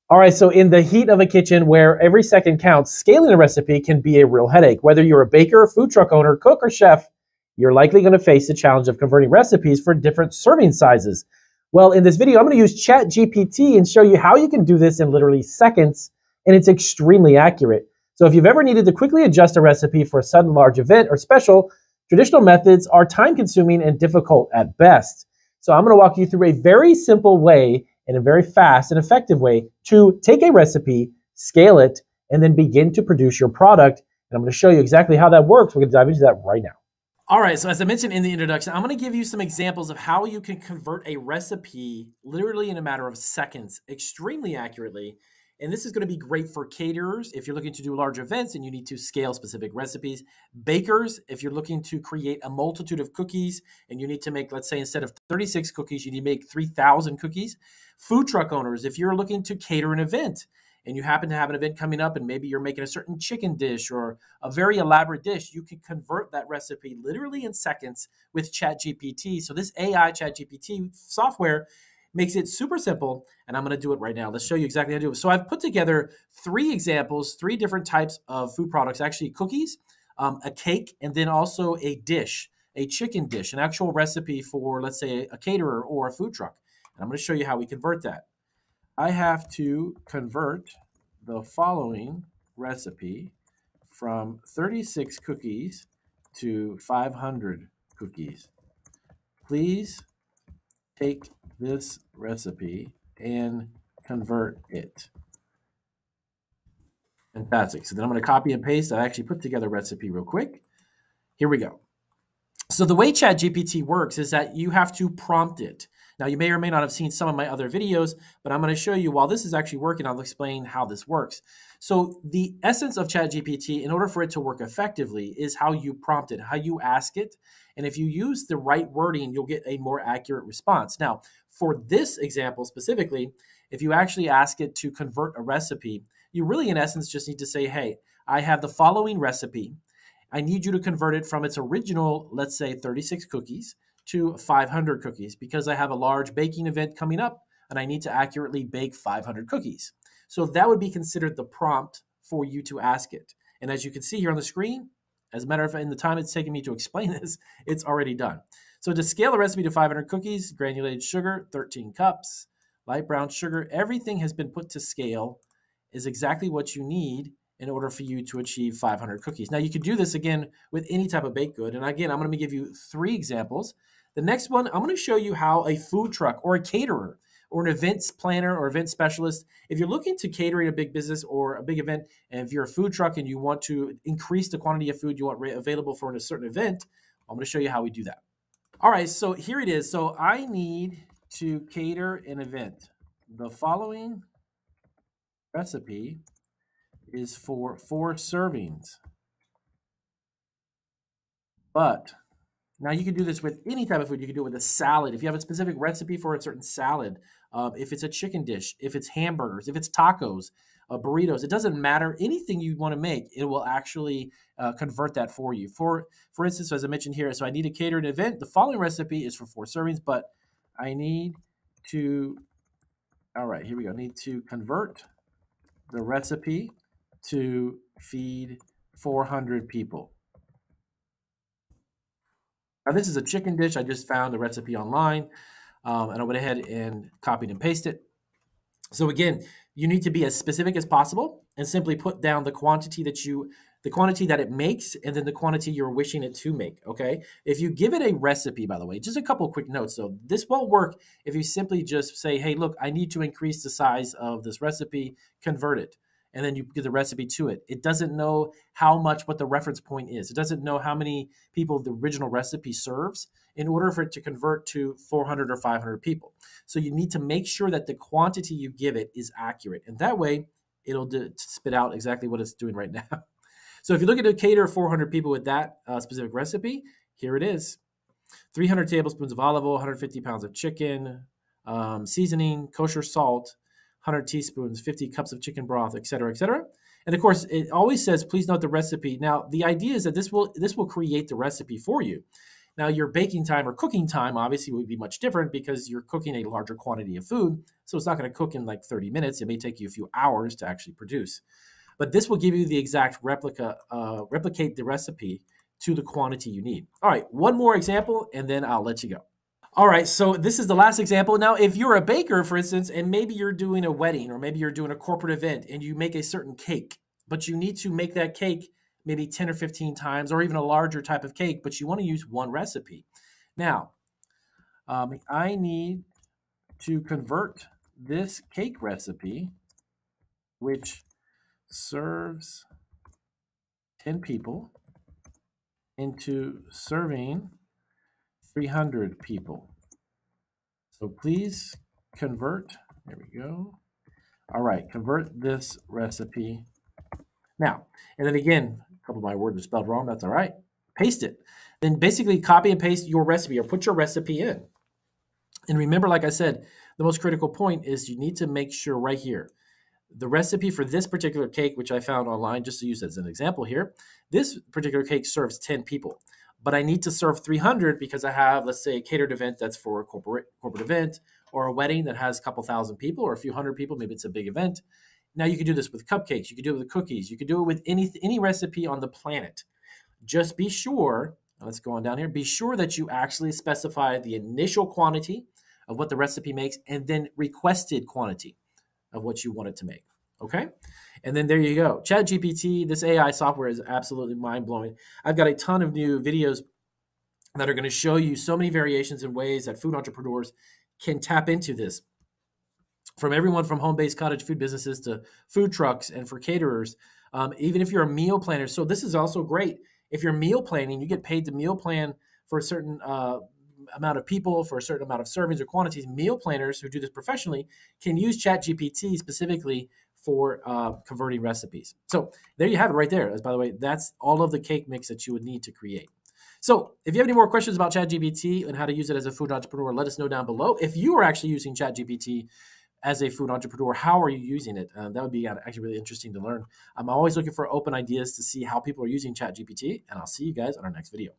All right, so in the heat of a kitchen where every second counts, scaling a recipe can be a real headache. Whether you're a baker, food truck owner, cook, or chef, you're likely going to face the challenge of converting recipes for different serving sizes. Well, in this video, I'm going to use ChatGPT and show you how you can do this in literally seconds, and it's extremely accurate. So if you've ever needed to quickly adjust a recipe for a sudden large event or special, traditional methods are time-consuming and difficult at best. So I'm going to walk you through a very simple way in a very fast and effective way to take a recipe, scale it, and then begin to produce your product. And I'm going to show you exactly how that works. We're going to dive into that right now. All right, so as I mentioned in the introduction, I'm going to give you some examples of how you can convert a recipe literally in a matter of seconds, extremely accurately. And this is going to be great for caterers if you're looking to do large events and you need to scale specific recipes. Bakers, if you're looking to create a multitude of cookies and you need to make, let's say, instead of 36 cookies, you need to make 3,000 cookies. Food truck owners, if you're looking to cater an event and you happen to have an event coming up and maybe you're making a certain chicken dish or a very elaborate dish, you can convert that recipe literally in seconds with ChatGPT. So this AI ChatGPT software makes it super simple, and I'm going to do it right now. Let's show you exactly how to do it. So I've put together 3 examples, 3 different types of food products, actually cookies, a cake, and then also a dish, a chicken dish, an actual recipe for, let's say, a caterer or a food truck. And I'm going to show you how we convert that. I have to convert the following recipe from 36 cookies to 500 cookies. Please take this recipe and convert it. Fantastic. So then I'm going to copy and paste. I actually put together a recipe real quick. Here we go. So the way ChatGPT works is that you have to prompt it. Now, you may or may not have seen some of my other videos, but I'm going to show you while this is actually working, I'll explain how this works. So the essence of ChatGPT, in order for it to work effectively, is how you prompt it, how you ask it. And if you use the right wording, you'll get a more accurate response. Now, for this example specifically, if you actually ask it to convert a recipe, you really, in essence, just need to say, hey, I have the following recipe. I need you to convert it from its original, let's say 36 cookies to 500 cookies because I have a large baking event coming up and I need to accurately bake 500 cookies. So that would be considered the prompt for you to ask it. And as you can see here on the screen, as a matter of fact, in the time it's taken me to explain this, it's already done. So to scale the recipe to 500 cookies, granulated sugar, 13 cups, light brown sugar, everything has been put to scale, is exactly what you need in order for you to achieve 500 cookies. Now, you could do this again with any type of baked good. And again, I'm going to give you 3 examples. The next one, I'm going to show you how a food truck or a caterer or an events planner or event specialist, if you're looking to catering a big business or a big event, and if you're a food truck and you want to increase the quantity of food you want available for a certain event, I'm going to show you how we do that. All right, so here it is. So I need to cater an event. The following recipe is for 4 servings. But now you can do this with any type of food. You can do it with a salad. If you have a specific recipe for a certain salad, if it's a chicken dish, if it's hamburgers, if it's tacos, burritos, it doesn't matter. Anything you want to make, it will actually convert that for you. For instance, as I mentioned here, so I need to cater an event. The following recipe is for 4 servings, but I need to, all right, here we go. I need to convert the recipe to feed 400 people. Now, this is a chicken dish. I just found the recipe online, and I went ahead and copied and pasted it. So again, you need to be as specific as possible and simply put down the quantity that it makes, and then the quantity you're wishing it to make, okay? If you give it a recipe, by the way, just a couple of quick notes. So this won't work if you simply just say, hey, look, I need to increase the size of this recipe, convert it. And then you give the recipe to it. It doesn't know what the reference point is. It doesn't know how many people the original recipe serves in order for it to convert to 400 or 500 people. So you need to make sure that the quantity you give it is accurate. And that way, it'll spit out exactly what it's doing right now. So if you look at a cater 400 people with that specific recipe, here it is. 300 tablespoons of olive oil, 150 pounds of chicken, seasoning, kosher salt, 100 teaspoons, 50 cups of chicken broth, et cetera, et cetera. And of course, it always says, please note the recipe. Now, the idea is that this will create the recipe for you. Now, your baking time or cooking time obviously would be much different because you're cooking a larger quantity of food. So it's not going to cook in like 30 minutes. It may take you a few hours to actually produce. But this will give you the exact replicate the recipe to the quantity you need. All right, one more example, and then I'll let you go. All right, so this is the last example. Now, if you're a baker, for instance, and maybe you're doing a wedding or maybe you're doing a corporate event and you make a certain cake, but you need to make that cake maybe 10 or 15 times or even a larger type of cake, but you want to use one recipe. Now, I need to convert this cake recipe, which serves 10 people, into serving 300 people. So please convert, there we go. All right, convert this recipe. Now, and then again, a couple of my words are spelled wrong, that's all right. Paste it. Then basically copy and paste your recipe or put your recipe in. And remember, like I said, the most critical point is you need to make sure right here, the recipe for this particular cake, which I found online, just to use as an example here, this particular cake serves 10 people. But I need to serve 300 because I have, let's say, a catered event that's for a corporate event, or a wedding that has a couple thousand people or a few hundred people. Maybe it's a big event. Now you can do this with cupcakes. You can do it with cookies. You can do it with any recipe on the planet. Just be sure, let's go on down here, be sure that you actually specify the initial quantity of what the recipe makes and then requested quantity of what you want it to make. Okay? And then there you go. ChatGPT, this AI software is absolutely mind-blowing. I've got a ton of new videos that are going to show you so many variations and ways that food entrepreneurs can tap into this. From everyone from home-based cottage food businesses to food trucks and for caterers, even if you're a meal planner. So this is also great. If you're meal planning, you get paid to meal plan for a certain amount of people, for a certain amount of servings or quantities. Meal planners who do this professionally can use ChatGPT specifically for converting recipes. So there you have it right there. As by the way, that's all of the cake mix that you would need to create. So if you have any more questions about ChatGPT and how to use it as a food entrepreneur, let us know down below. If you are actually using ChatGPT as a food entrepreneur, how are you using it? That would be actually really interesting to learn. I'm always looking for open ideas to see how people are using ChatGPT, and I'll see you guys on our next video.